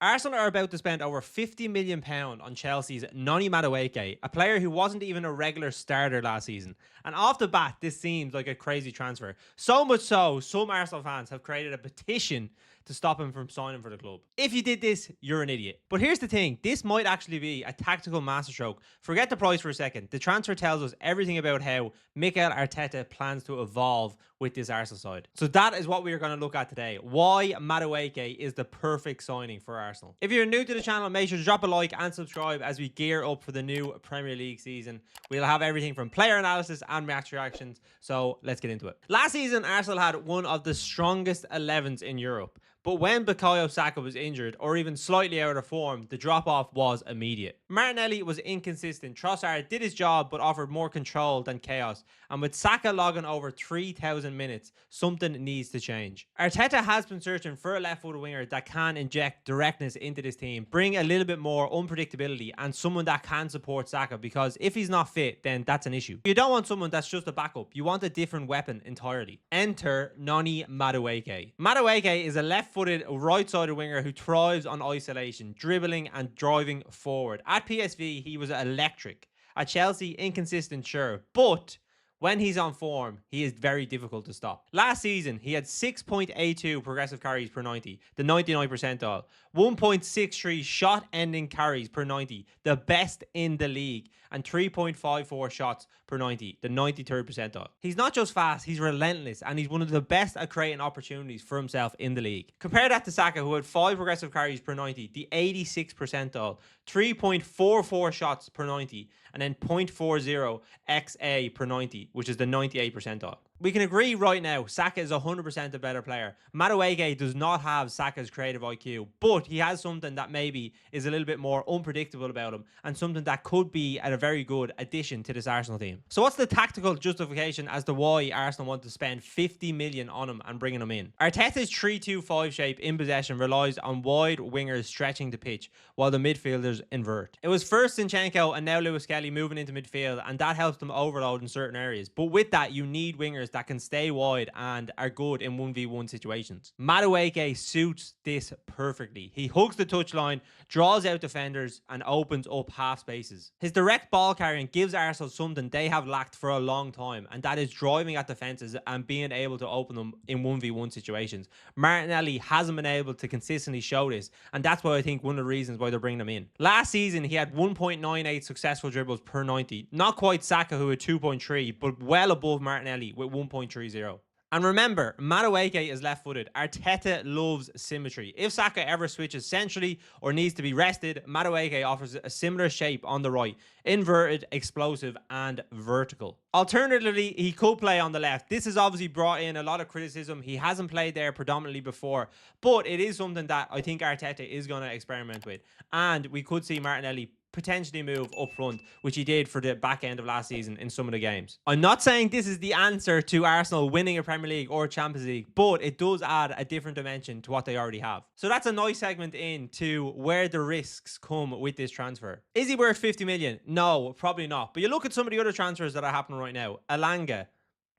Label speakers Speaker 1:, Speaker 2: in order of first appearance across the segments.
Speaker 1: Arsenal are about to spend over £50 million on Chelsea's Noni Madueke, a player who wasn't even a regular starter last season. And off the bat, this seems like a crazy transfer. So much so, some Arsenal fans have created a petition to stop him from signing for the club. If you did this, you're an idiot. But here's the thing, this might actually be a tactical masterstroke. Forget the price for a second. The transfer tells us everything about how Mikel Arteta plans to evolve with this Arsenal side. So that is what we are going to look at today. Why Madueke is the perfect signing for Arsenal. If you're new to the channel, make sure to drop a like and subscribe as we gear up for the new Premier League season. We'll have everything from player analysis and match reactions. So let's get into it. Last season, Arsenal had one of the strongest 11s in Europe. But when Bukayo Saka was injured or even slightly out of form, the drop-off was immediate. Martinelli was inconsistent. Trossard did his job but offered more control than chaos. And with Saka logging over 3,000 minutes, something needs to change. Arteta has been searching for a left-footed winger that can inject directness into this team, bring a little bit more unpredictability, and someone that can support Saka, because if he's not fit, then that's an issue. You don't want someone that's just a backup. You want a different weapon entirely. Enter Noni Madueke. Madueke is a left-footed, right-sided winger who thrives on isolation, dribbling and driving forward. At PSV, he was electric. At Chelsea, inconsistent, sure, but when he's on form, he is very difficult to stop. Last season, he had 6.82 progressive carries per 90, the 99th percentile, 1.63 shot-ending carries per 90, the best in the league, and 3.54 shots per 90, the 93rd percentile. He's not just fast, he's relentless, and he's one of the best at creating opportunities for himself in the league. Compare that to Saka, who had 5 progressive carries per 90, the 86th percentile, 3.44 shots per 90, and then 0.40 XA per 90, which is the 98th percentile. We can agree right now, Saka is 100% a better player. Madueke does not have Saka's creative IQ, but he has something that maybe is a little bit more unpredictable about him, and something that could be a very good addition to this Arsenal team. So what's the tactical justification as to why Arsenal want to spend 50 million on him and bringing him in? Arteta's 3-2-5 shape in possession relies on wide wingers stretching the pitch, while the midfielders invert. It was first Zinchenko and now Lewis Kelly moving into midfield, and that helps them overload in certain areas. But with that, you need wingers that can stay wide and are good in 1v1 situations. Madueke suits this perfectly. He hugs the touchline, draws out defenders, and opens up half spaces. His direct ball carrying gives Arsenal something they have lacked for a long time, and that is driving at defenses and being able to open them in 1v1 situations. Martinelli hasn't been able to consistently show this, and that's why I think one of the reasons why they're bringing him in. Last season, he had 1.98 successful dribbles per 90. Not quite Saka, who had 2.3, but well above Martinelli with 1.30. And remember, Madueke is left-footed. Arteta loves symmetry. If Saka ever switches centrally or needs to be rested, Madueke offers a similar shape on the right. Inverted, explosive, and vertical. Alternatively, he could play on the left. This has obviously brought in a lot of criticism. He hasn't played there predominantly before, but it is something that I think Arteta is going to experiment with. And we could see Martinelli potentially move up front, which he did for the back end of last season in some of the games. I'm not saying this is the answer to Arsenal winning a Premier League or Champions League, but it does add a different dimension to what they already have. So that's a nice segment into where the risks come with this transfer. Is he worth 50 million? No, probably not. But you look at some of the other transfers that are happening right now. Alanga,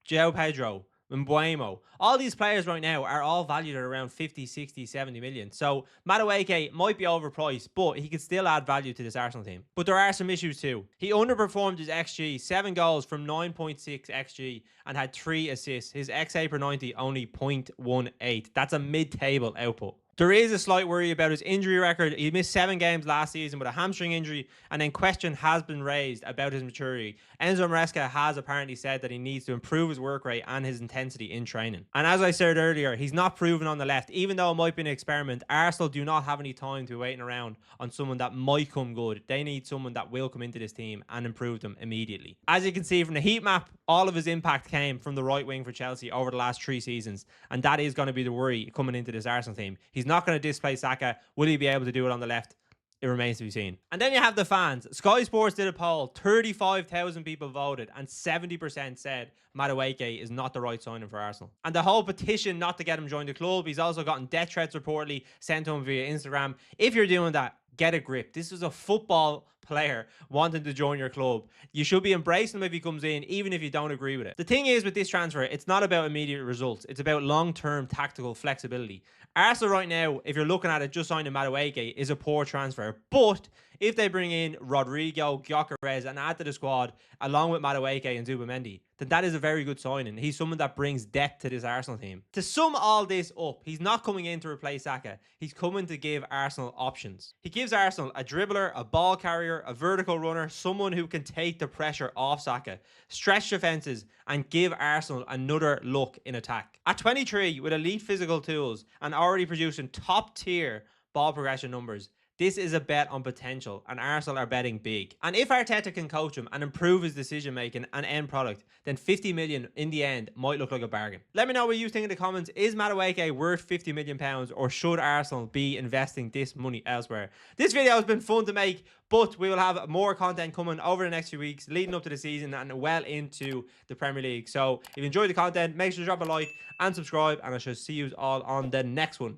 Speaker 1: João Pedro, Mbuemo. All these players right now are all valued at around 50, 60, 70 million. So Madueke might be overpriced, but he could still add value to this Arsenal team. But there are some issues too. He underperformed his XG, 7 goals from 9.6 XG and had 3 assists. His XA per 90 only 0.18. That's a mid-table output. There is a slight worry about his injury record. He missed 7 games last season with a hamstring injury, and then question has been raised about his maturity. Enzo Maresca has apparently said that he needs to improve his work rate and his intensity in training. And as I said earlier, he's not proven on the left. Even though it might be an experiment, Arsenal do not have any time to be waiting around on someone that might come good. They need someone that will come into this team and improve them immediately. As you can see from the heat map, all of his impact came from the right wing for Chelsea over the last 3 seasons, and that is going to be the worry coming into this Arsenal team. He's not going to displace Saka. Will he be able to do it on the left? It remains to be seen. And then you have the fans. Sky Sports did a poll. 35,000 people voted, and 70% said Madueke is not the right signing for Arsenal. And the whole petition not to get him join the club. He's also gotten death threats reportedly sent to him via Instagram. If you're doing that, get a grip. This is a football player wanting to join your club. You should be embracing him if he comes in, even if you don't agree with it. The thing is with this transfer, it's not about immediate results. It's about long-term tactical flexibility. Arsenal right now, if you're looking at it, just signing Madueke is a poor transfer. But if they bring in Rodrigo, Gyökeres, and add to the squad along with Madueke and Zubimendi, then that is a very good signing. He's someone that brings depth to this Arsenal team. To sum all this up, he's not coming in to replace Saka. He's coming to give Arsenal options. He gives Arsenal a dribbler, a ball carrier, a vertical runner, someone who can take the pressure off Saka, stretch defences, and give Arsenal another look in attack. At 23, with elite physical tools and already producing top tier ball progression numbers, this is a bet on potential, and Arsenal are betting big. And if Arteta can coach him and improve his decision making and end product, then 50 million in the end might look like a bargain. Let me know what you think in the comments. Is Madueke worth 50 million pounds, or should Arsenal be investing this money elsewhere? This video has been fun to make, but we will have more content coming over the next few weeks leading up to the season and well into the Premier League. So if you enjoyed the content, make sure to drop a like and subscribe, and I shall see you all on the next one.